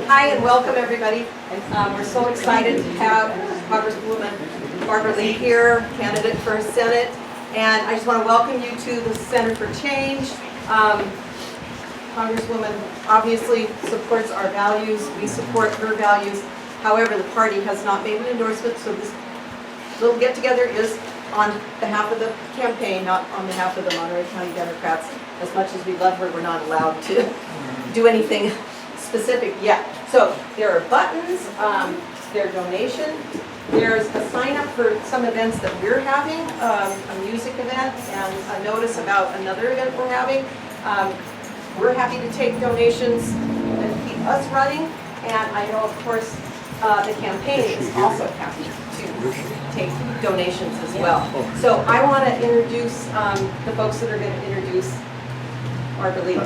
Hi and welcome everybody. We're so excited to have Congresswoman Barbara Lee here, candidate for Senate. And I just want to welcome you to the Center for Change. Congresswoman obviously supports our values. We support her values. However, the party has not made an endorsement, so this little get-together is on behalf of the campaign, not on behalf of the Monterey County Democrats. As much as we love her, we're not allowed to do anything specific yet. So there are buttons, there are donation, there's a sign up for some events that we're having, a music event and a notice about another event we're having. We're happy to take donations and keep us running, and I know of course the campaign is also happy to take donations as well. So I want to introduce the folks that are going to introduce Barbara Lee.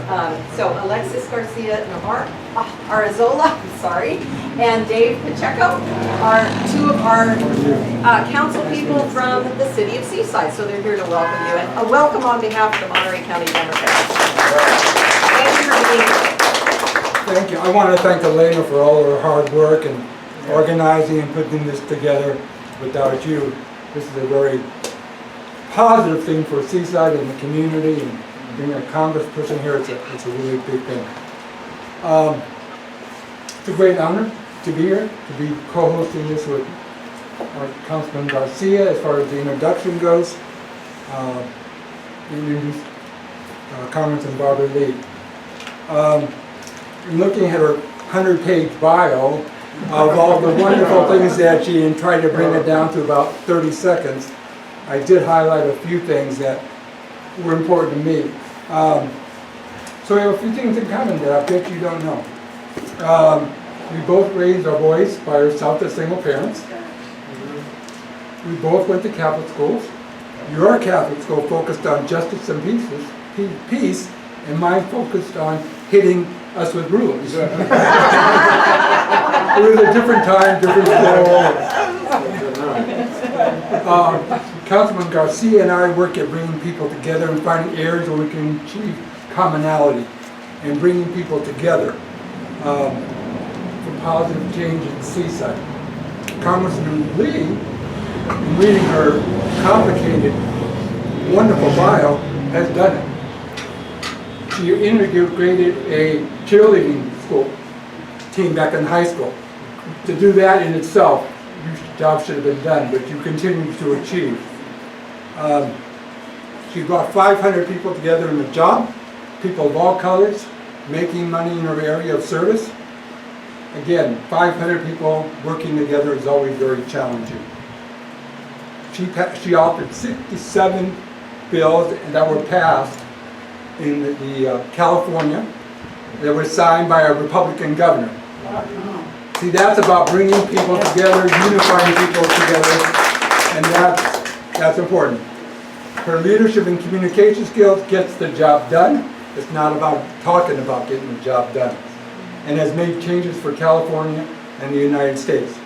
So Alexis Garcia Arzola, and Dave Pacheco are two of our council people from the city of Seaside. So they're here to welcome you, and a welcome on behalf of the Monterey County Democrats. Thank you for being here. Thank you. I want to thank Elena for all her hard work and organizing and putting this together. Without you, this is a very positive thing for Seaside and the community, and being a congressperson here, it's a really big thing. It's a great honor to be here, to be co-hosting this with our Councilman Garcia as far as the introduction goes. Introduce Congressman Barbara Lee. Looking at her 100-page bio of all the wonderful things that she, and tried to bring it down to about 30 seconds, I did highlight a few things that were important to me. So we have a few things in common that I bet you don't know. We both raised our boys by ourselves as single parents. We both went to Catholic schools. Your Catholic school focused on justice and peace, and mine focused on hitting us with rulers. It was a different time, different school. Councilman Garcia and I work at bringing people together and finding areas where we can achieve commonality and bringing people together for positive change in Seaside. Congressman Lee, in reading her complicated, wonderful bio, has done it. She integrated a cheerleading school team back in high school. To do that in itself, your job should have been done, but you continue to achieve. She brought 500 people together in a job, people of all colors, making money in her area of service. Again, 500 people working together is always very challenging. She authored 67 bills that were passed in the California that were signed by a Republican governor. See, that's about bringing people together, unifying people together, and that's important. Her leadership and communication skills gets the job done. It's not about talking about getting the job done. And has made changes for California and the United States.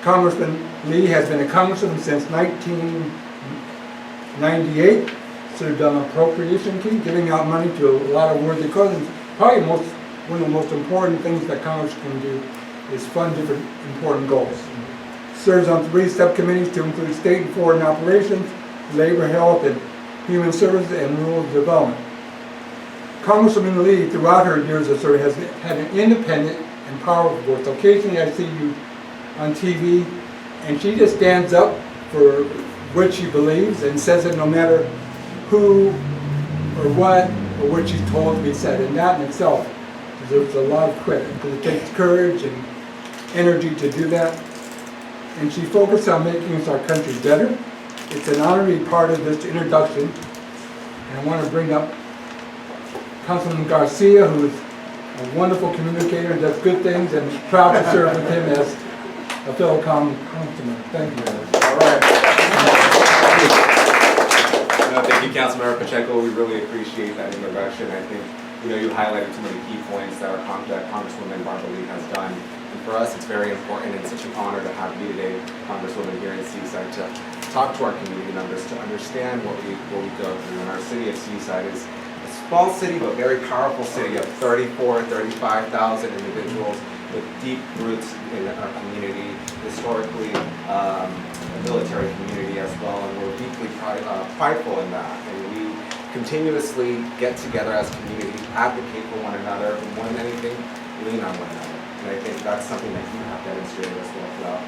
Congressman Lee has been a congressman since 1998. Served on appropriation committee, giving out money to a lot of worthy causes. Probably one of the most important things that Congress can do is fund different important goals. Serves on 3 subcommittees to include state and foreign operations, labor, health, and human services, and rural development. Congresswoman Lee, throughout her years of service, has had an independent and powerful voice. Occasionally I see you on TV, and she just stands up for what she believes and says it no matter who or what she's told to be said. And that in itself deserves a lot of credit, because it takes courage and energy to do that. And she focused on making our country better. It's an honor to be part of this introduction. And I want to bring up Councilman Garcia, who is a wonderful communicator and does good things, and proud to serve with him as a fellow councilman. Thank you. All right. Thank you, Councilmember Pacheco. We really appreciate that introduction. I think you highlighted too many key points that Congresswoman Barbara Lee has done. And for us, it's very important and such an honor to have you today, Congresswoman, here in Seaside, to talk to our community members, to understand what we go through. And our city of Seaside is a small city, but very powerful city of 35,000 individuals with deep roots in our community, historically a military community as well, and we're deeply prideful in that. And we continuously get together as a community, advocate for one another, and more than anything, lean on one another. And I think that's something that you have demonstrated as well throughout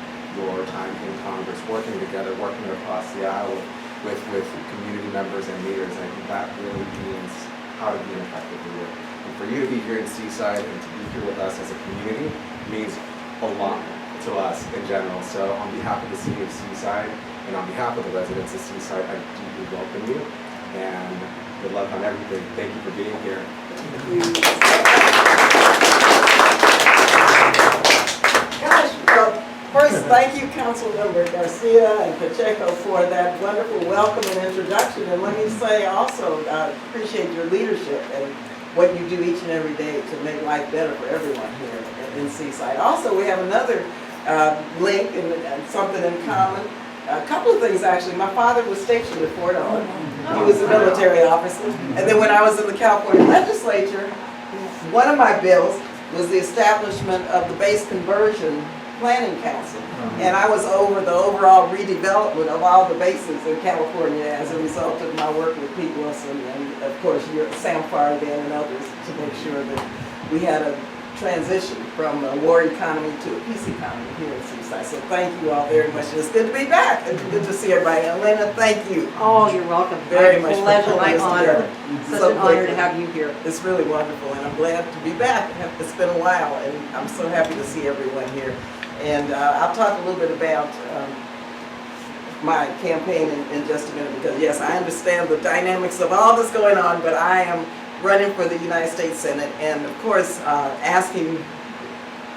your time in Congress, working together, working across the aisle with community members and leaders. And I think that really means how to be an effective leader. And for you to be here in Seaside and to be here with us as a community means a lot to us in general. So on behalf of the city of Seaside and on behalf of the residents of Seaside, I deeply welcome you and good luck on everything. Thank you for being here. Gosh, well, first, thank you, Councilmember Garcia and Pacheco, for that wonderful welcome and introduction. And let me say also, appreciate your leadership and what you do each and every day to make life better for everyone here in Seaside. Also, we have another link and something in common. A couple of things, actually. My father was stationed at Fort Owens. He was a military officer. And then when I was in the California legislature, one of my bills was the establishment of the base conversion planning council. And I was over the overall redevelopment of all the bases in California as a result of my work with Pete Wilson and, of course, Sam Farden and others to make sure that we had a transition from a war economy to a peace economy here in Seaside. So thank you all very much. It's good to be back. It's good to see everybody. Elena, thank you. Oh, you're welcome. Very much. Pleasure, my honor. Such an honor to quickly. have you here. It's really wonderful, and I'm glad to be back. It's been a while, and I'm so happy to see everyone here. And I'll talk a little bit about my campaign in just a minute, because yes, I understand the dynamics of all that's going on, but I am running for the United States Senate, and of course asking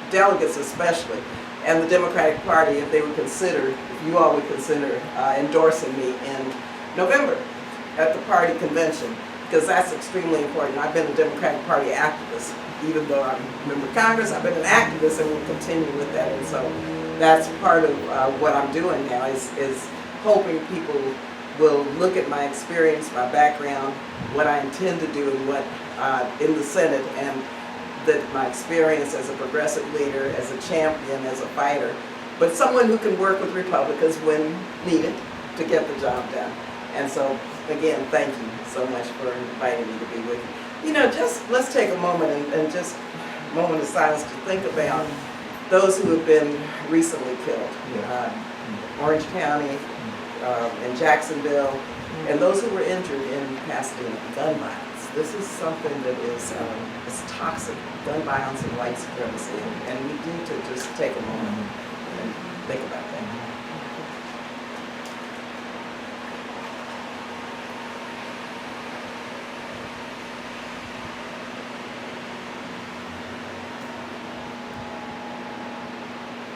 delegates especially, and the Democratic Party, if they would consider, if you all would consider endorsing me in November at the party convention, because that's extremely important. I've been a Democratic Party activist. Even though I'm a member of Congress, I've been an activist and will continue with that. And so that's part of what I'm doing now is hoping people will look at my experience, my background, what I intend to do and what in the Senate, and that my experience as a progressive leader, as a champion, as a fighter, but someone who can work with Republicans when needed to get the job done. And so, again, thank you so much for inviting me to be with you. You know, just let's take a moment and just a moment of silence to think about those who have been recently killed. Orange County, in Jacksonville, and those who were injured in Pasadena, gun violence. This is something that is toxic, gun violence and white supremacy, and we need to just take a moment and think about that.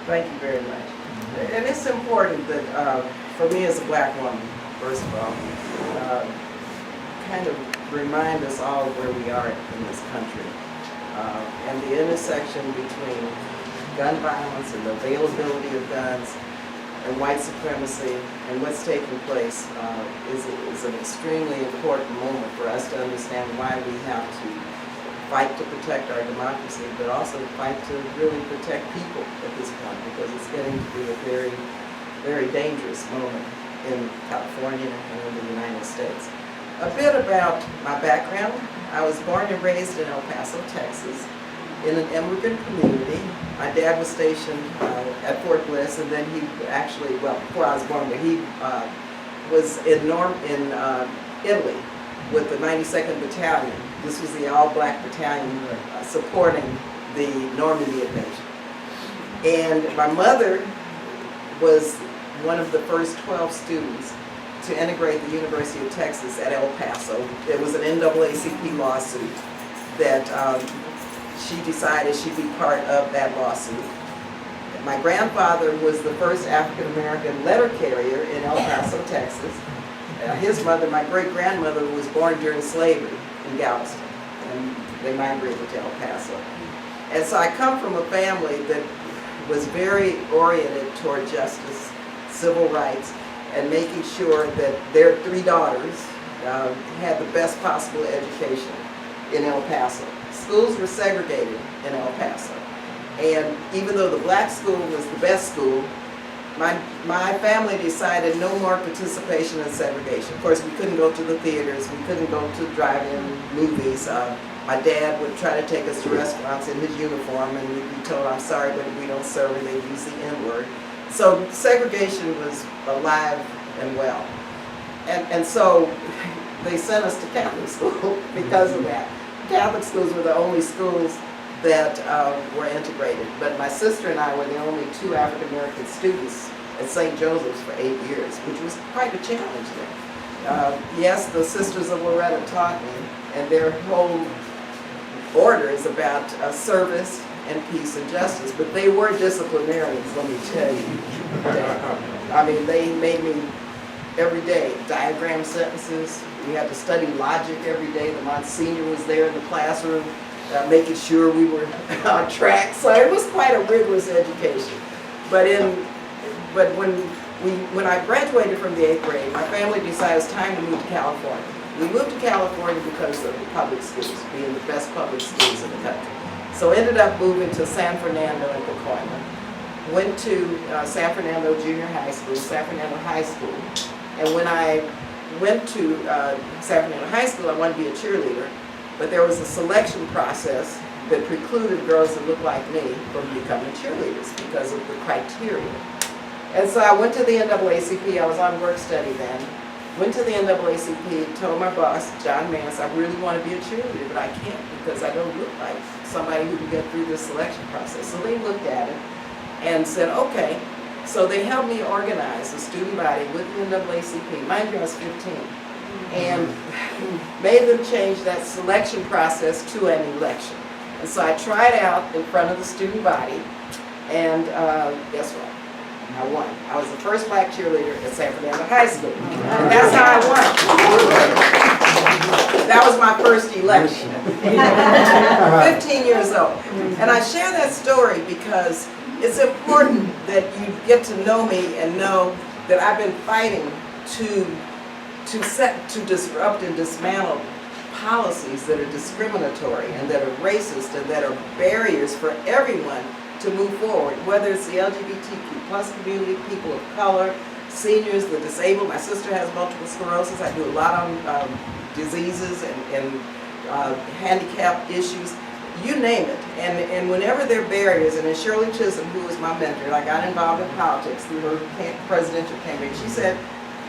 Thank you very much. And it's important that, for me as a black woman, first of all, kind of remind us all where we are in this country. And the intersection between gun violence and the availability of guns and white supremacy and what's taking place is an extremely important moment for us to understand why we have to fight to protect our democracy, but also fight to really protect people at this point, because it's getting to be a very, very dangerous moment in California and in the United States. A bit about my background. I was born and raised in El Paso, Texas, in an immigrant community. My dad was stationed at Fort Bliss, and then he actually, well, before I was born, but he was in Italy with the 92nd Battalion. This was the all-black battalion supporting the Normandy invasion. And my mother was one of the first 12 students to integrate the University of Texas at El Paso. It was an NAACP lawsuit that she decided she'd be part of that lawsuit. My grandfather was the first African-American letter carrier in El Paso, Texas. his mother, my great-grandmother, was born during slavery in Galveston, and they migrated to El Paso. And so I come from a family that was very oriented toward justice, civil rights, and making sure that their 3 daughters had the best possible education in El Paso. Schools were segregated in El Paso. And even though the black school was the best school, my family decided no more participation in segregation. Of course, we couldn't go to the theaters, we couldn't go to drive-in movies. My dad would try to take us to restaurants in his uniform, and we'd be told, I'm sorry, but we don't serve, and they'd use the N-word. So segregation was alive and well. And so they sent us to Catholic school because of that. Catholic schools were the only schools that were integrated. But my sister and I were the only 2 African American students at St. Joseph's for 8 years, which was quite a challenge there. Yes, the Sisters of Loretta taught me, and their whole order is about service and peace and justice, but they were disciplinarians, let me tell you. I mean, they made me every day diagram sentences. We had to study logic every day. The Monsignor was there in the classroom making sure we were on track. So it was quite a rigorous education. But when I graduated from the 8th grade, my family decided it's time to move to California. We moved to California because of the public schools, being the best public schools in the country. So ended up moving to San Fernando and Pacoima. Went to San Fernando Junior High School, San Fernando High School. And when I went to San Fernando High School, I wanted to be a cheerleader. But there was a selection process that precluded girls that looked like me from becoming cheerleaders because of the criteria. And so I went to the NAACP. I was on work study then. Went to the NAACP, told my boss, John Mance, I really want to be a cheerleader, but I can't because I don't look like somebody who can get through this selection process. So they looked at it and said, okay. So they helped me organize a student body with the NAACP. Mind you, I was 15. And made them change that selection process to an election. And so I tried out in front of the student body, and guess what? I won. I was the first black cheerleader at San Fernando High School. And that's how I won. That was my first election. 15 years old. And I share that story because it's important that you get to know me and know that I've been fighting to disrupt and dismantle policies that are discriminatory and that are racist and that are barriers for everyone to move forward, whether it's the LGBTQ plus community, people of color, seniors, the disabled. My sister has multiple sclerosis. I do a lot on diseases and handicap issues, you name it. And whenever there are barriers, and then Shirley Chisholm, who was my mentor, I got involved in politics through her presidential campaign. She said,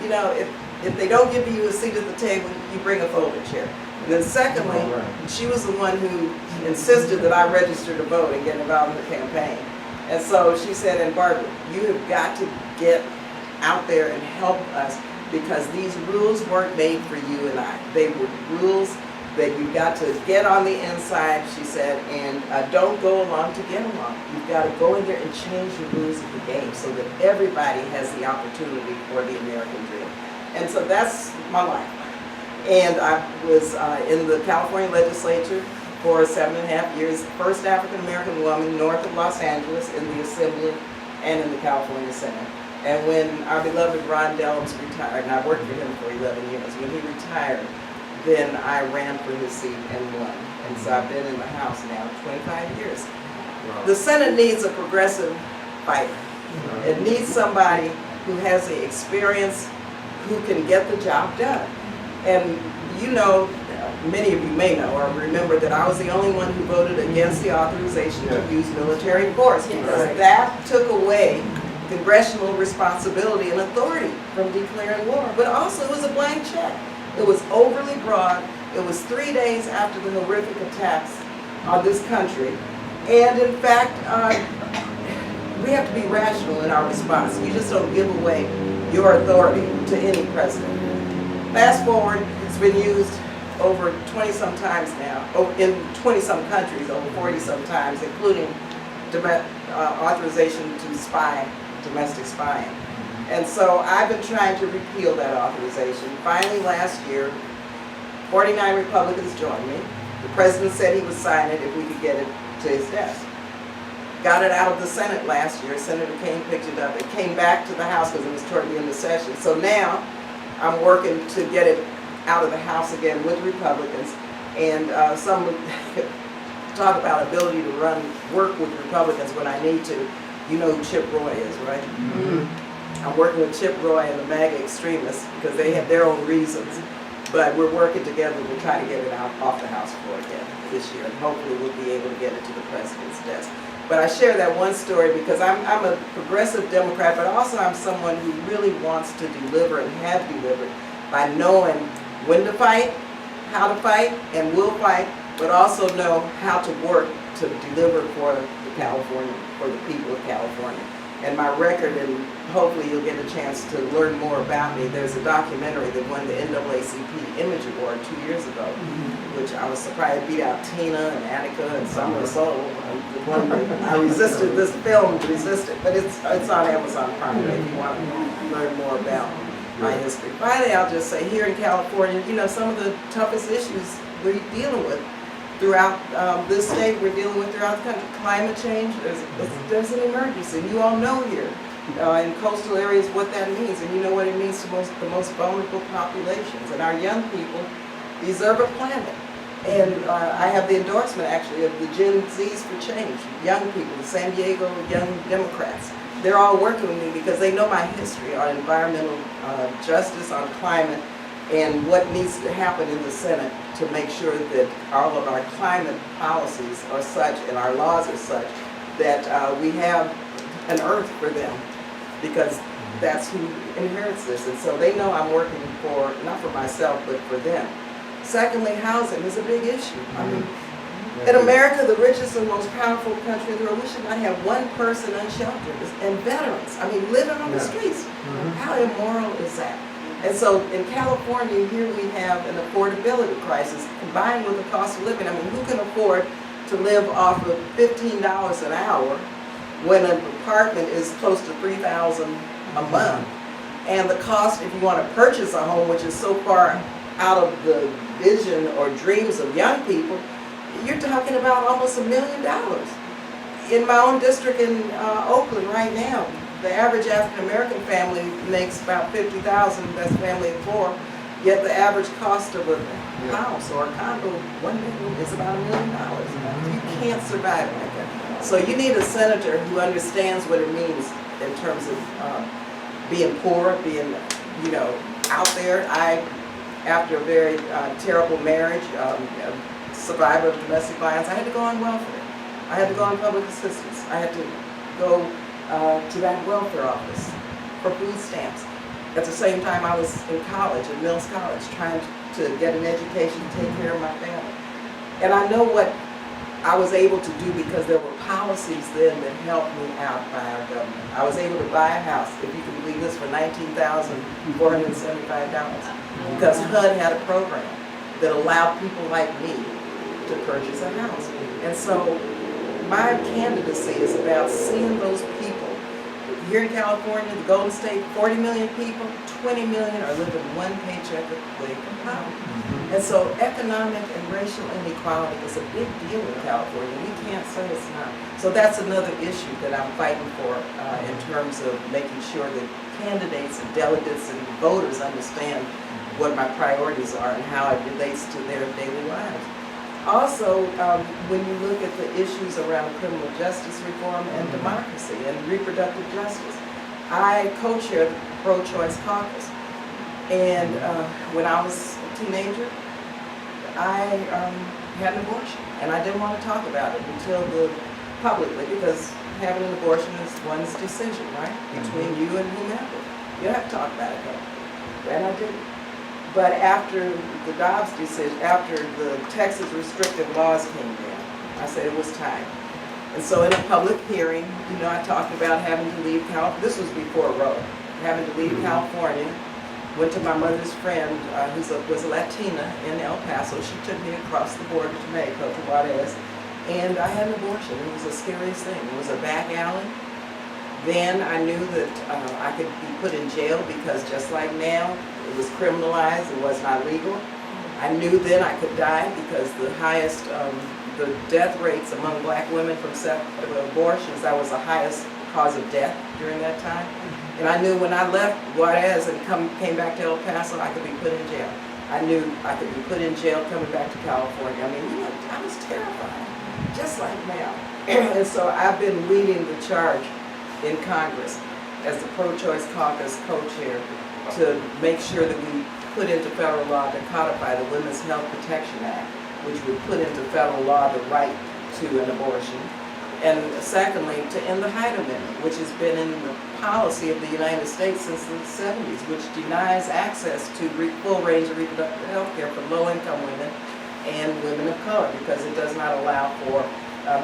you know, if they don't give you a seat at the table, you bring a folding chair. And then secondly, she was the one who insisted that I register to vote and get involved in the campaign. And so she said, and Barbara, you have got to get out there and help us because these rules weren't made for you and I. They were rules that you got to get on the inside, she said, and don't go along to get along. You've got to go in there and change the rules of the game so that everybody has the opportunity for the American dream. And so that's my life. And I was in the California legislature for 7.5 years, first African-American woman north of Los Angeles in the Assembly and in the California Senate. And when our beloved Ron Dellums retired, and I worked for him for 11 years, when he retired, then I ran for his seat and won. And so I've been in the House now 25 years. Wow. The Senate needs a progressive fighter. It needs somebody who has the experience, who can get the job done. And you know, many of you may know or remember that I was the only one who voted against the authorization to use military force because that took away congressional responsibility and authority from declaring war. But also it was a blank check. It was overly broad. It was 3 days after the horrific attacks on this country. And in fact, we have to be rational in our response. You just don't give away your authority to any president. Fast forward, it's been used over 20-some times now, in 20-some countries, over 40-some times, including authorization to spy, domestic spying. And so I've been trying to repeal that authorization. Finally, last year, 49 Republicans joined me. The president said he would sign it if we could get it to his desk. Got it out of the Senate last year. Senator Kane picked it up. It came back to the House because it was toward the end of session. So now I'm working to get it out of the House again with Republicans. And some talk about ability to work with Republicans when I need to. You know who Chip Roy is, right? Mm-hmm. I'm working with Chip Roy and the MAGA extremists because they have their own reasons. But we're working together to try to get it out off the House floor again this year. And hopefully we'll be able to get it to the president's desk. But I share that one story because I'm a progressive Democrat, but also I'm someone who really wants to deliver and have delivered by knowing when to fight, how to fight, and will fight, but also know how to work to deliver for the people of California. And my record, and hopefully you'll get a chance to learn more about me. There's a documentary that won the NAACP Image Award 2 years ago, which I was surprised beat out Tina and Attica and Summer Soul. I resisted this film, but it's on Amazon Prime if you want to learn more about my history. Finally, I'll just say here in California, you know, some of the toughest issues we're dealing with throughout this state, we're dealing with throughout the country. Climate change, there's an emergency. You all know here in coastal areas what that means, and you know what it means to the most vulnerable populations. And our young people deserve a planet. And I have the endorsement, actually, of the Gen Zs for Change, young people, the San Diego Young Democrats. They're all working with me because they know my history on environmental justice, on climate, and what needs to happen in the Senate to make sure that all of our climate policies are such and our laws are such that we have an earth for them, because that's who inherits this. And so they know I'm working for, not for myself, but for them. Secondly, housing is a big issue. I mean, in America, the richest and most powerful country in the world, we should not have one person unsheltered, and veterans, I mean, living on the streets. How immoral is that? And so in California, here we have an affordability crisis combined with the cost of living. I mean, who can afford to live off of $15 an hour when an apartment is close to $3,000 a month? And the cost, if you want to purchase a home, which is so far out of the vision or dreams of young people, you're talking about almost $1 million. In my own district in Oakland right now, the average African-American family makes about $50,000, that's a family of 4, yet the average cost of a house or a condo, one bedroom, is about $1 million. You can't survive like that. So you need a senator who understands what it means in terms of being poor, being, you know, out there. After a very terrible marriage, survivor of domestic violence, I had to go on welfare. I had to go on public assistance. I had to go to that welfare office for food stamps. At the same time, I was in college, at Mills College, trying to get an education to take care of my family. And I know what I was able to do because there were policies then that helped me out by our government. I was able to buy a house, if you can believe this, for $19,475 because HUD had a program that allowed people like me to purchase a house. And so my candidacy is about seeing those people. Here in California, the Golden State, 40 million people, 20 million are living one paycheck away from poverty. And so economic and racial inequality is a big deal in California. We can't say it's not. So that's another issue that I'm fighting for in terms of making sure that candidates and delegates and voters understand what my priorities are and how it relates to their daily lives. Also, when you look at the issues around criminal justice reform and democracy and reproductive justice, I co-chair the pro-choice caucus. And when I was a teenager, I had an abortion. And I didn't want to talk about it until publicly, because having an abortion is one's decision, right? Between you and whomever. You don't have to talk about it, though. And I didn't. But after the Dobbs decision, after the Texas restrictive laws came down, I said it was time. And so in a public hearing, you know, I talked about having to leave California. This was before Roe. Having to leave California. Went to my mother's friend, who was a Latina in El Paso. She took me across the border to Mexico, to Juarez. And I had an abortion. It was the scariest thing. It was a back alley. Then I knew that I could be put in jail because just like now, it was criminalized, it was not legal. I knew then I could die because the highest, the death rates among black women from abortions, that was the highest cause of death during that time. And I knew when I left Juarez and came back to El Paso, I could be put in jail. I knew I could be put in jail coming back to California. I mean, you know, I was terrified, just like now. And so I've been leading the charge in Congress as the pro-choice caucus co-chair to make sure that we put into federal law to codify the Women's Health Protection Act, which would put into federal law the right to an abortion. And secondly, to end the Hyde Amendment, which has been in the policy of the United States since the 70s, which denies access to full range of reproductive health care for low-income women and women of color, because it does not allow for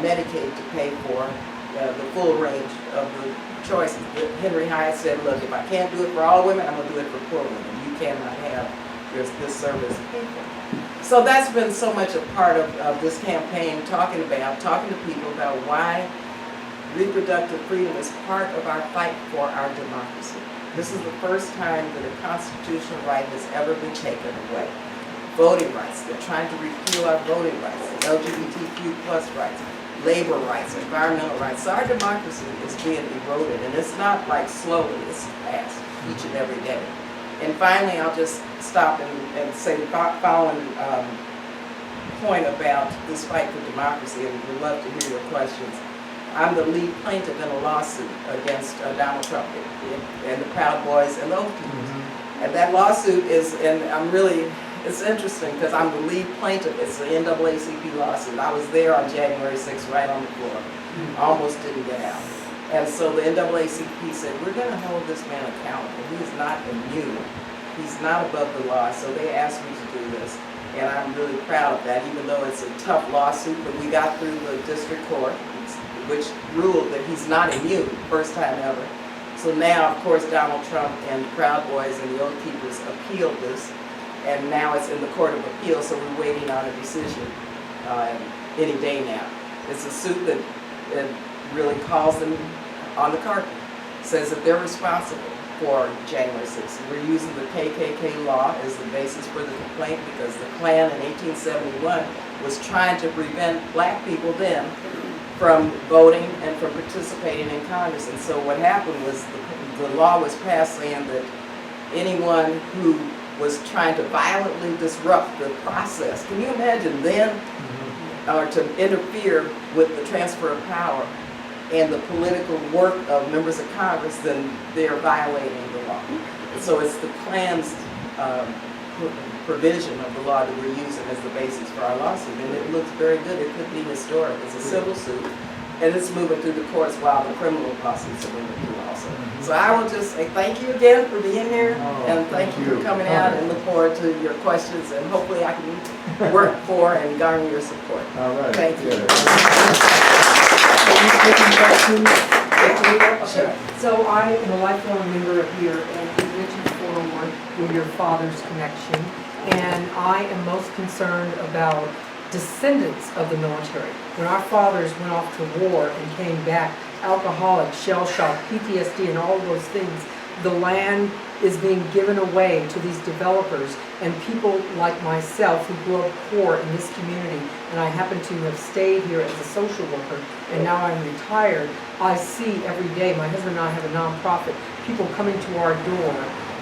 Medicaid to pay for the full range of the choices. Henry Hyde said, look, if I can't do it for all women, I'm going to do it for poor women. You cannot have this service paid for. So that's been so much a part of this campaign, talking to people about why reproductive freedom is part of our fight for our democracy. This is the first time that a constitutional right has ever been taken away. Voting rights, they're trying to repeal our voting rights, LGBTQ plus rights, labor rights, environmental rights. So our democracy is being eroded, and it's not like slowly, it's fast, each and every day. And finally, I'll just stop and say the following point about this fight for democracy, and we'd love to hear your questions. I'm the lead plaintiff in a lawsuit against Donald Trump and the Proud Boys and the Oath Keepers. And that lawsuit is, and it's interesting because I'm the lead plaintiff. It's the NAACP lawsuit. I was there on January 6th, right on the floor. Almost didn't get out. And so the NAACP said, we're going to hold this man accountable. He is not immune. He's not above the law. So they asked me to do this. And I'm really proud of that, even though it's a tough lawsuit. But we got through the district court, which ruled that he's not immune, first time ever. So now, of course, Donald Trump and the Proud Boys and the Oath Keepers appealed this. And now it's in the Court of Appeal, so we're waiting on a decision any day now. It's a suit that really calls them on the carpet, says that they're responsible for January 6th. We're using the KKK law as the basis for the complaint because the Klan in 1871 was trying to prevent black people then from voting and from participating in Congress. And so what happened was the law was passed saying that anyone who was trying to violently disrupt the process, can you imagine then, or to interfere with the transfer of power and the political work of members of Congress, then they're violating the law. And so it's the Klan's provision of the law that we're using as the basis for our lawsuit. And it looks very good. It could be historic. It's a civil suit. And it's moving through the courts while the criminal lawsuits are moving through also. So I will just say thank you again for being here. And thank you for coming out, and look forward to your questions. And hopefully I can work for and garner your support. All right. Thank you. Sure. So I am a lifelong member here, and you mentioned forward with your father's connection, and I am most concerned about descendants of the military. When our fathers went off to war and came back, alcoholic, shell-shocked, PTSD, and all those things, the land is being given away to these developers and people like myself who grew up poor in this community, and I happen to have stayed here as a social worker, and now I'm retired. I see every day, my husband and I have a nonprofit, people coming to our door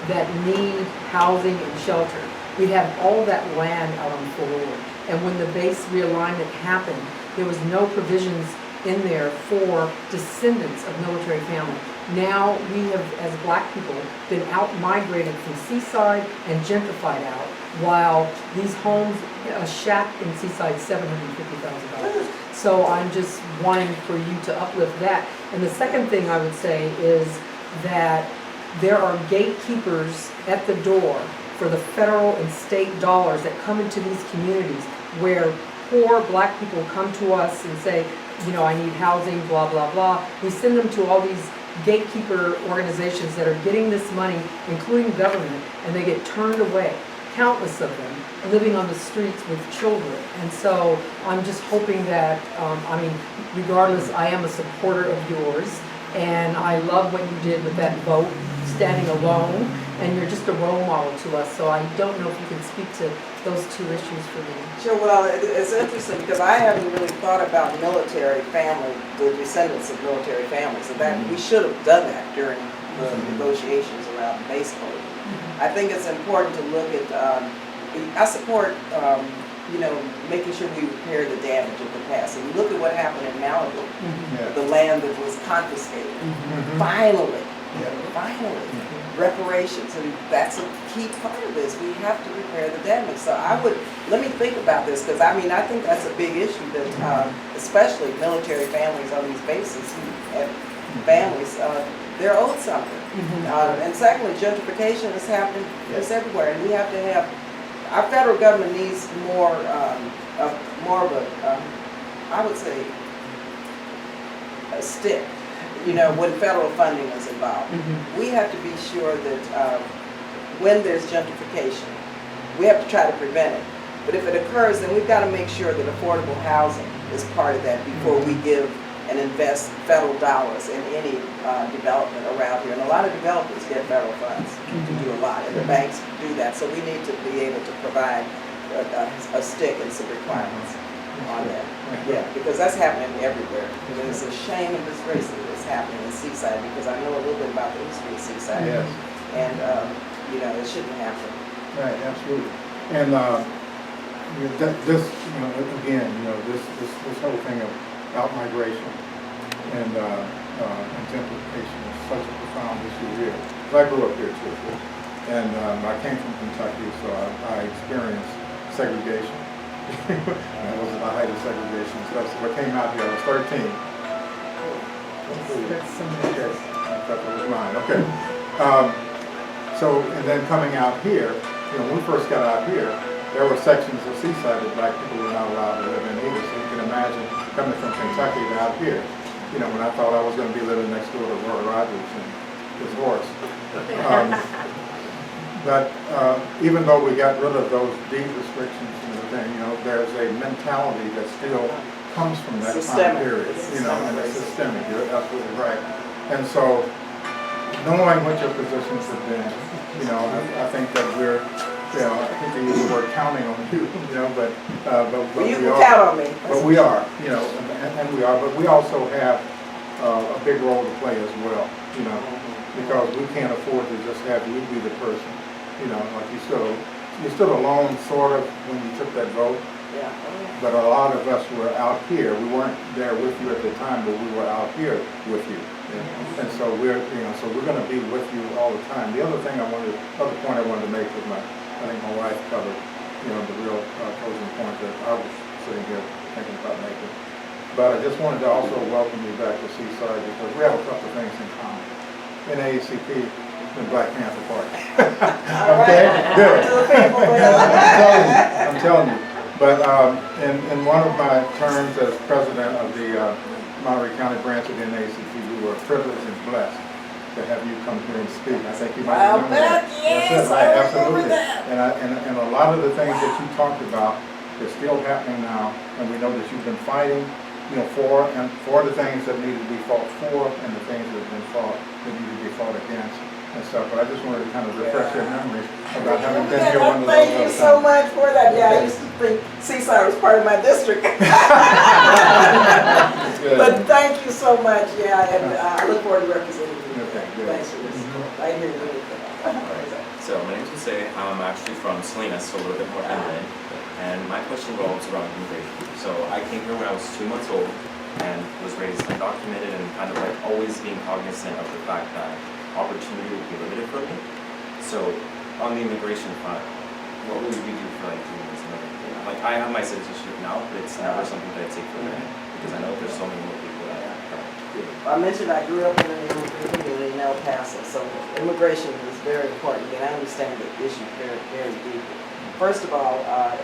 that need housing and shelter. We have all that land out on forward, and when the base realignment happened, there was no provisions in there for descendants of military family. Now we have, as black people, been out-migrated from Seaside and gentrified out, while these homes, a shack in Seaside, $750,000. So I'm just wanting for you to uplift that. And the second thing I would say is that there are gatekeepers at the door for the federal and state dollars that come into these communities where poor black people come to us and say, you know, I need housing, blah, blah, blah. We send them to all these gatekeeper organizations that are getting this money, including government, and they get turned away, countless of them, living on the streets with children. And so I'm just hoping that, regardless, I am a supporter of yours, And I love what you did with that vote, standing alone, and you're just a role model to us. So I don't know if you can speak to those two issues for me. Sure, well, it's interesting because I haven't really thought about military family, the descendants of military families, and that we should have done that during the negotiations around base code. I think it's important to look at, I support, making sure we repair the damage of the past. And look at what happened in Malibu, the land that was confiscated. Finally, reparations, and that's a key part of this. We have to repair the damage. So let me think about this, because I think that's a big issue that, especially military families on these bases and families, they're owed something. And secondly, gentrification is happening, it's everywhere, and we have to have, our federal government needs more of a, I would say, a stick, when federal funding is involved. We have to be sure that when there's gentrification, we have to try to prevent it. But if it occurs, then we've got to make sure that affordable housing is part of that before we give and invest federal dollars in any development around here. And a lot of developers get federal funds to do a lot, and the banks do that. So we need to be able to provide a stick and some requirements on that. Yeah, because that's happening everywhere. It's a shame and disgrace that it's happening in Seaside, because I know a little bit about the history of Seaside. Yes. And, it shouldn't happen. Right, absolutely. And this, this whole thing of out-migration and gentrification is such a profound issue here. I grew up here too, and I came from Kentucky, so I experienced segregation. That was the height of segregation. So I came out here, I was 13. That's some Okay, I thought that was mine. Okay. And then coming out here, when we first got out here, there were sections of Seaside that black people were not allowed to live in either. So you can imagine coming from Kentucky to out here, when I thought I was going to be living next door to Roy Rogers and his horse. But even though we got rid of those deed restrictions and everything, there's a mentality that still comes from that time period, and it's systemic. You're absolutely right. And so, knowing what your positions have been, I think that we're, I think they use the word counting on you, but You we can are. count on me. But we are, and we are. But we also have a big role to play as well, because we can't afford to just have you be the person, like you stood alone sort of when you took that vote. Yeah. But a lot of us were out here. We weren't there with you at the time, but we were out here with you. And so we're going to be with you all the time. The other point I wanted to make was I think my wife covered, the real closing point that I was sitting here thinking about making. But I just wanted to also welcome you back to Seaside, because we have a couple of things in common. NAACP and Black Panther Party. Okay, good. I'm telling you. But in one of my terms as president of the Monterey County branch of the NAACP, we were privileged and blessed to have you come here and speak. I think you might remember that. Yes, That's it, right, I absolutely. remember that. And a lot of the things that you talked about is still happening now, and we know that you've been fighting, for the things that need to be fought for, and the things that have been fought that need to be fought against and stuff. But I just wanted to kind of refresh your memories about having been here one of those Thank you so much for that. Yeah, I used to think Seaside was part of my district. But thank you so much. Yeah, and I look forward to representing you. Okay, good. Thanks for this. I hear you. So my name is Jose. I'm actually from Salinas, so a little bit more inland. And my question revolves around immigration. So I came here when I was 2 months old and was raised undocumented and kind of like always being cognizant of the fact that opportunity would be limited for me. So on the immigration front, what would we do for like 3 months and everything? Like I have my citizenship now, but it's never something that I take for granted because I know there's so many more people that I mentioned I grew up in an immigrant community in El Paso, so immigration is very important, and I understand the issue very, very deeply. First of all,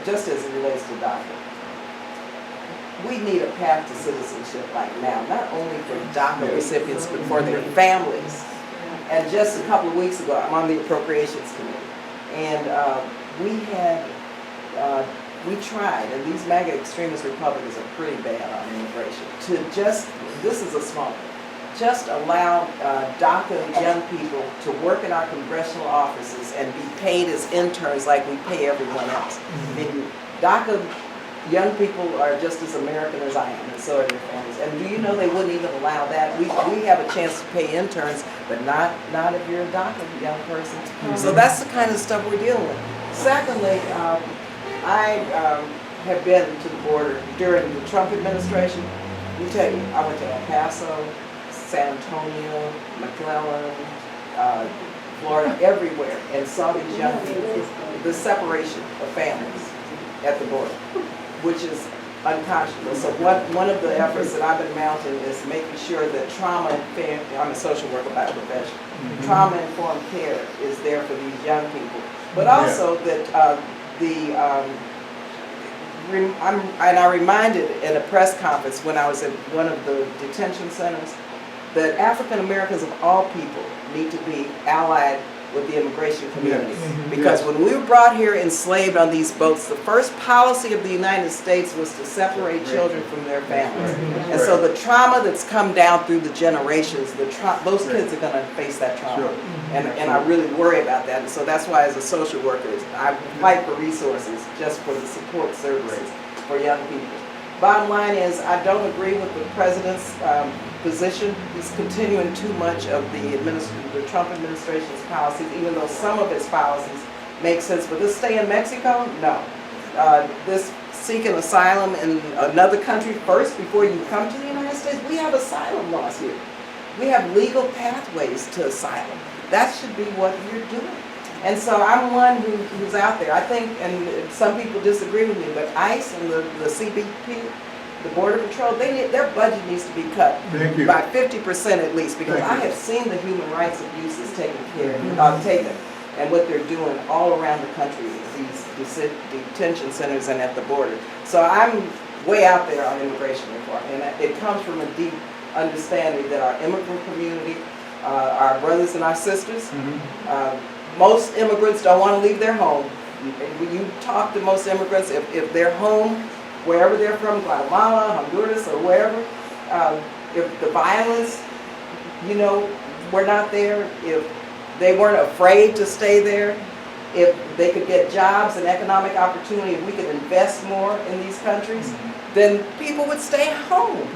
just as it relates to DACA, we need a path to citizenship like now, not only for DACA recipients, but for their families. And just a couple of weeks ago, I'm on the Appropriations Committee, and we tried, and these MAGA extremist Republicans are pretty bad on immigration, this is a small thing, just allow DACA young people to work in our congressional offices and be paid as interns like we pay everyone else. I mean, DACA young people are just as American as I am, and so are their families. And do you know they wouldn't even allow that? We have a chance to pay interns, but not if you're a DACA young person. So that's the kind of stuff we're dealing with. Secondly, I have been to the border during the Trump administration. Let me tell you, I went to El Paso, San Antonio, McClellan, Florida, everywhere, and saw these young people, the separation of families at the border, which is unconscionable. So one of the efforts that I've been mounting is making sure that trauma-informed, I'm a social worker by profession, trauma-informed care is there for these young people. But also that I reminded in a press conference when I was at one of the detention centers that African Americans of all people need to be allied with the immigration community. Because when we were brought here enslaved on these boats, the first policy of the United States was to separate children from their families. And so the trauma that's come down through the generations, those kids are going to face that trauma. And I really worry about that. And so that's why as a social worker, I fight for resources just for the support services for young people. Bottom line is, I don't agree with the president's position. He's continuing too much of the Trump administration's policies, even though some of his policies make sense. But this stay in Mexico, no. This seeking asylum in another country first before you come to the United States, we have asylum laws here. We have legal pathways to asylum. That should be what you're doing. And so I'm one who's out there. I think, and some people disagree with me, but ICE and the CBP, the Border Patrol, their budget needs to be cut by 50% at least, because I have seen the human rights abuses taken and what they're doing all around the country, these detention centers and at the border. So I'm way out there on immigration reform, and it comes from a deep understanding that our immigrant community, our brothers and our sisters, most immigrants don't want to leave their home. When you talk to most immigrants, if their home, wherever they're from, Guatemala, Honduras, or wherever, if the violence, were not there, if they weren't afraid to stay there, if they could get jobs and economic opportunity, if we could invest more in these countries, then people would stay home.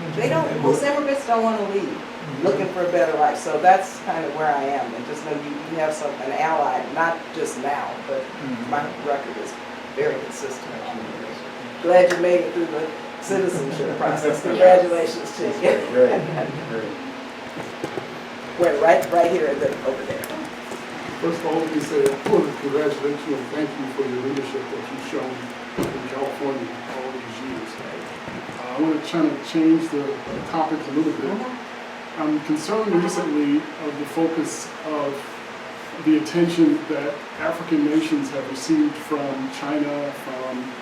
Most immigrants don't want to leave, looking for a better life. So that's kind of where I am. And just know you have an ally, not just now, but my record is very consistent. Glad you made it through the citizenship process. Congratulations to you. We're right here over there. First of all, let me say, I want to congratulate you and thank you for your leadership that you've shown in California all these years. I want to try to change the topic a little bit. I'm concerned recently of the focus of the attention that African nations have received from China, from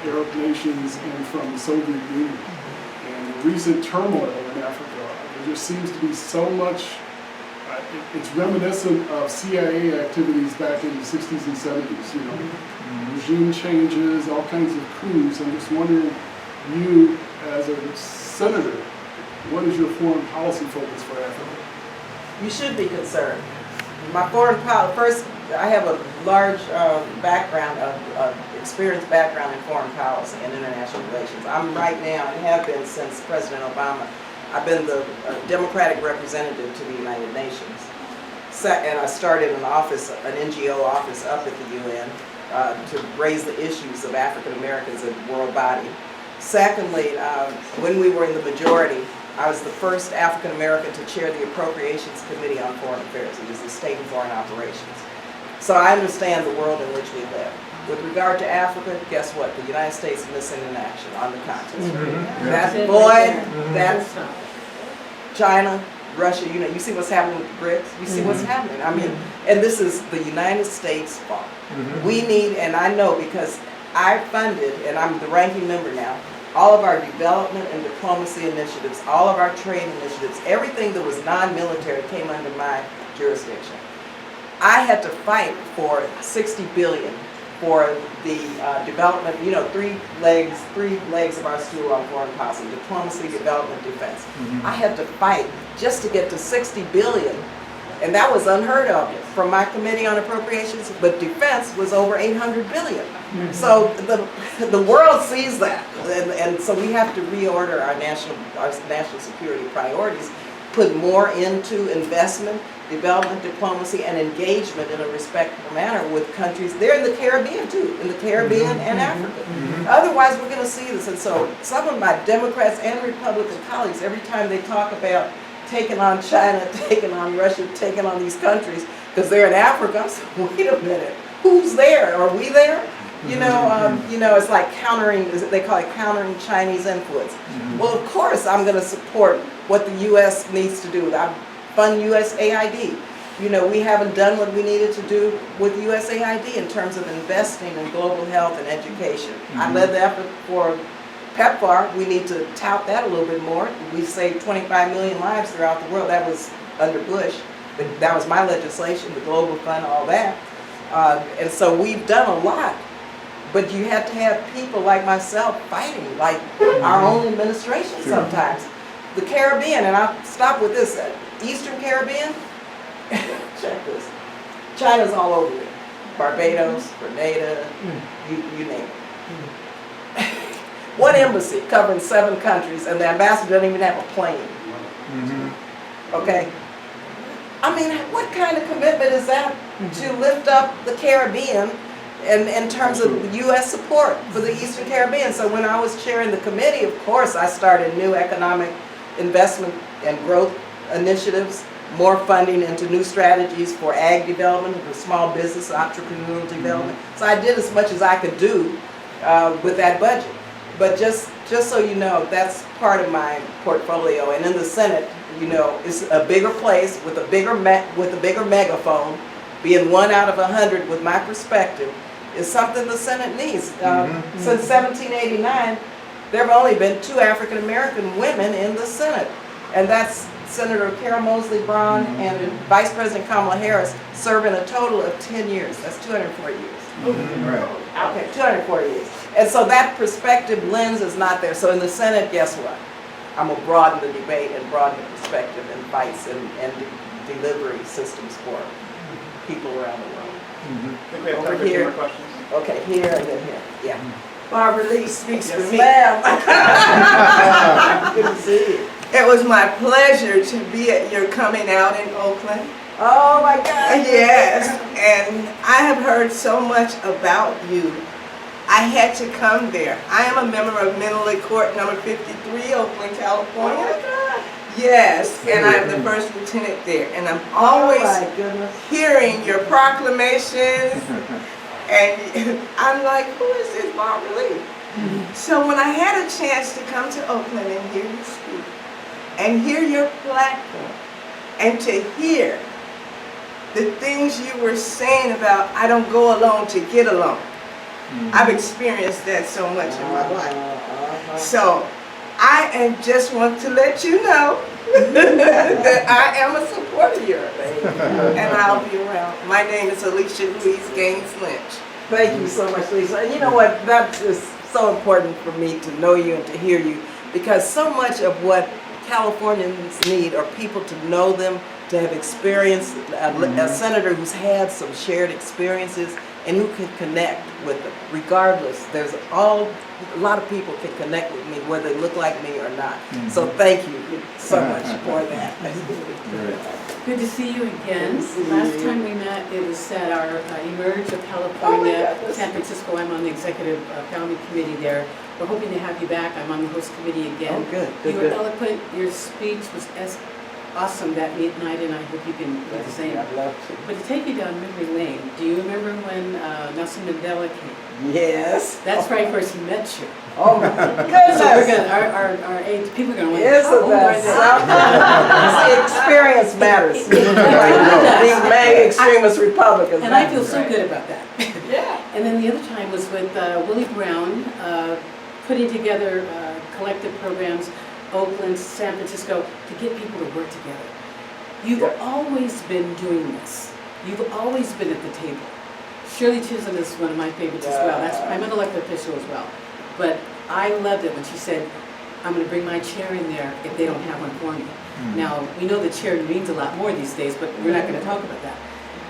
Arab nations, and from the Soviet Union. And the recent turmoil in Africa, there just seems to be so much, it's reminiscent of CIA activities back in the 60s and 70s, regime changes, all kinds of coups. I'm just wondering, you as a senator, what is your foreign policy focus for Africa? You should be concerned. My foreign policy, first, I have a large experienced background in foreign policy and international relations. I'm right now, and have been since President Obama, I've been the Democratic representative to the United Nations. And I started an NGO office up at the UN to raise the issues of African Americans in the world body. Secondly, when we were in the majority, I was the first African American to chair the Appropriations Committee on Foreign Affairs. It was the State and Foreign Operations. So I understand the world in which we live. With regard to Africa, guess what? The United States is missing in action on the continent. That's China, Russia, you see what's happening with the BRICS? You see what's happening. I mean, and this is the United States' fault. We need, and I know because I funded, and I'm the ranking member now, all of our development and diplomacy initiatives, all of our trade initiatives, everything that was non-military came under my jurisdiction. I had to fight for $60 billion for the development, you know, three legs of our stool on foreign policy: diplomacy, development, defense. I had to fight just to get to 60 billion, and that was unheard of from my committee on appropriations. But defense was over 800 billion. So the world sees that, and so we have to reorder our national security priorities, put more into investment, development, diplomacy, and engagement in a respectful manner with countries. They're in the Caribbean too, in the Caribbean and Africa. Otherwise, we're going to see this. And so some of my Democrats and Republican colleagues, every time they talk about taking on China, taking on Russia, taking on these countries, because they're in Africa, I said, wait a minute, who's there? Are we there? You know, it's like they call it countering Chinese influence. Well, of course, I'm going to support what the U.S. needs to do. I fund USAID. You know, we haven't done what we needed to do with USAID in terms of investing in global health and education. I led the effort for PEPFAR. We need to tout that a little bit more. We saved 25 million lives throughout the world. That was under Bush. That was my legislation, the Global Fund, all that. And so we've done a lot. But you have to have people like myself fighting, like our own administration sometimes. The Caribbean, and I'll stop with this, Eastern Caribbean, check this. China's all over it. Barbados, Grenada, you name it. One embassy covering 7 countries, and the ambassador doesn't even have a plane. Okay? I mean, what kind of commitment is that to lift up the Caribbean and in terms of U.S. support for the Eastern Caribbean? So when I was chairing the committee, of course, I started new economic investment and growth initiatives, more funding into new strategies for ag development, for small business, entrepreneurial development. So I did as much as I could do with that budget. But just so you know, that's part of my portfolio. And in the Senate, you know, it's a bigger place with a bigger megaphone. Being 1 out of 100 with my perspective is something the Senate needs. Since 1789, there have only been 2 African American women in the Senate, and that's Senator Carol Moseley Braun and Vice President Kamala Harris, serving a total of 10 years. That's 204 years. Okay, 204 years. And so that perspective lens is not there. So in the Senate, guess what? I'm going to broaden the debate and broaden the perspective and fights and delivery systems for people around the world. I think we have time for 2 more questions. Okay, here and then here. Yeah. Barbara Lee speaks for me. Ma'am. Good to see you. It was my pleasure to be at your coming out in Oakland. Oh my God. Yes, and I have heard so much about you. I had to come there. I am a member of Mentally Court number 53, Oakland, California. Oh my God. Yes, and I'm the first lieutenant there, and I'm always Oh my goodness. hearing your proclamations, and I'm like, who is this Barbara Lee? So when I had a chance to come to Oakland and hear you speak, and hear your platform, and to hear the things you were saying about I don't go alone to get along. I've experienced that so much in my life. So I just want to let you know that I am a supporter of yours, and I'll be around. My name is Alicia Louise Gaines Lynch. Thank you so much, Lisa. And you know what? That is so important for me to know you and to hear you, because so much of what Californians need are people to know them, to have experienced a senator who's had some shared experiences and who can connect with them. Regardless, there's a lot of people can connect with me whether they look like me or not. So thank you so much for that. Good to see you again. Last time we met, it was at our Emerge of Oh California, my God. San Francisco. I'm on the executive founding committee there. We're hoping to have you back. I'm on the host committee again. Oh, good. You were eloquent. Your speech was awesome that night, and I hope you can do the same. I'd love to. But to take you down memory lane, do you remember when Nelson Mandela came? Yes. That's where I first met you. Oh my goodness. So we're gonna, our age, people are gonna wonder, Isn't how old are that they? something? See, experience matters. These mega extremist Republicans. And I feel so good about that. Yeah. And then the other time was with Willie Brown, putting together collective programs, Oakland, San Francisco, to get people to work together. You've always been doing this. You've always been at the table. Shirley Chisholm is one of my favorites as well. I'm an elected official as well. But I loved it when she said, I'm gonna bring my chair in there if they don't have one for me. Now, we know the chair means a lot more these days, but we're not gonna talk about that.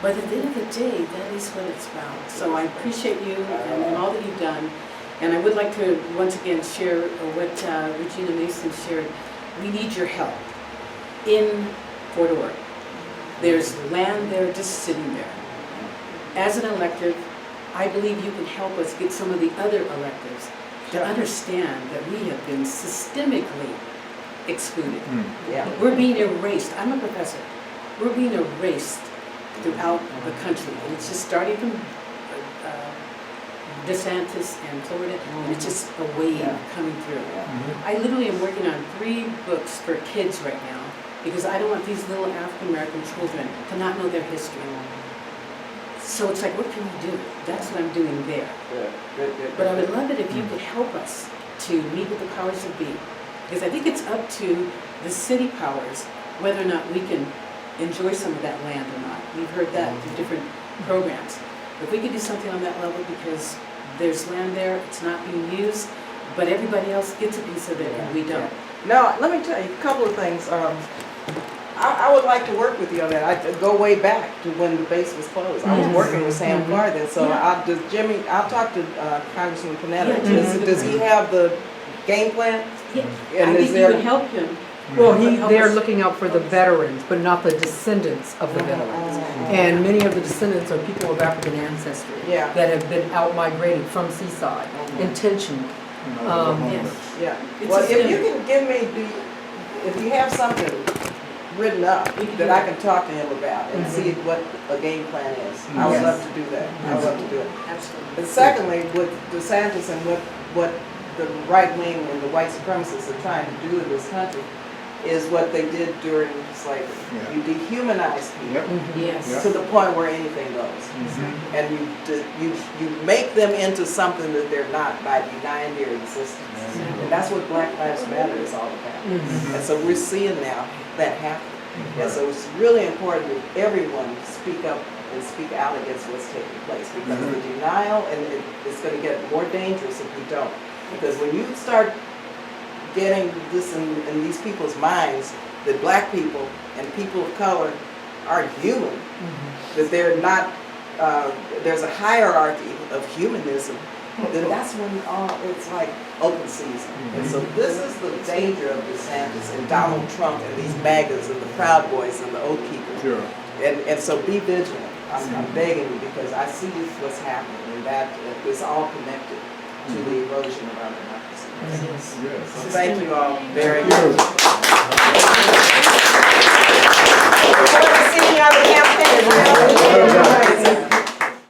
But at the end of the day, that is what it's about. So I appreciate you and all that you've done. And I would like to once again share what Regina Mason shared. We need your help in Fort Ord. There's land there just sitting there. As an elective, I believe you can help us get some of the other electives to understand that we have been systemically excluded. Yeah. We're being erased. I'm a professor. We're being erased throughout the country. And it's just starting from DeSantis and Florida, and it's just a wave coming through. I literally am working on 3 books for kids right now because I don't want these little African-American children to not know their history. So it's like, what can we do? That's what I'm doing there. But I would love it if you could help us to meet with the powers that be. Because I think it's up to the city powers whether or not we can enjoy some of that land or not. We've heard that through different programs. If we could do something on that level, because there's land there, it's not being used, but everybody else gets a piece of it and we don't. Now, let me tell you a couple of things. I would like to work with you on that. I go way back to when the base was closed. I was working with Sam Clark then, so I'll talk to Congressman Panetta. Does he have the game plan? Yeah, And I is think you there- would help him. Well, they're looking out for the veterans, but not the descendants of the veterans. And many of the descendants are people of African ancestry Yeah. that have been out-migrated from Seaside intentionally. Yes. Yeah. It's Well, a if you stem. can give me if you have something written up that I can talk to him about and see what a game plan is, I would love to do that. I would love to do it. Absolutely. And secondly, with DeSantis and what the right wing and the white supremacists are trying to do in this country is what they did during slavery. Yeah. You dehumanize people Yes. to the point where anything goes. And you make them into something that they're not by denying their existence. And that's what Black Lives Matter is all about. And so we're seeing now that happen. And so it's really important that everyone speak up and speak out against what's taking place, because the denial, and it's going to get more dangerous if we don't. Because when you start getting this in these people's minds, that black people and people of color aren't human, that they're not, there's a hierarchy of humanism, then that's when it's like open season. And so this is the danger of DeSantis and Donald Trump and these MAGAs and the Proud Boys and the Oath Keepers. Sure. And so be vigilant. I'm begging you, because I see what's happening, and that is all connected to the erosion of our democracy. Yes. So thank you all very much.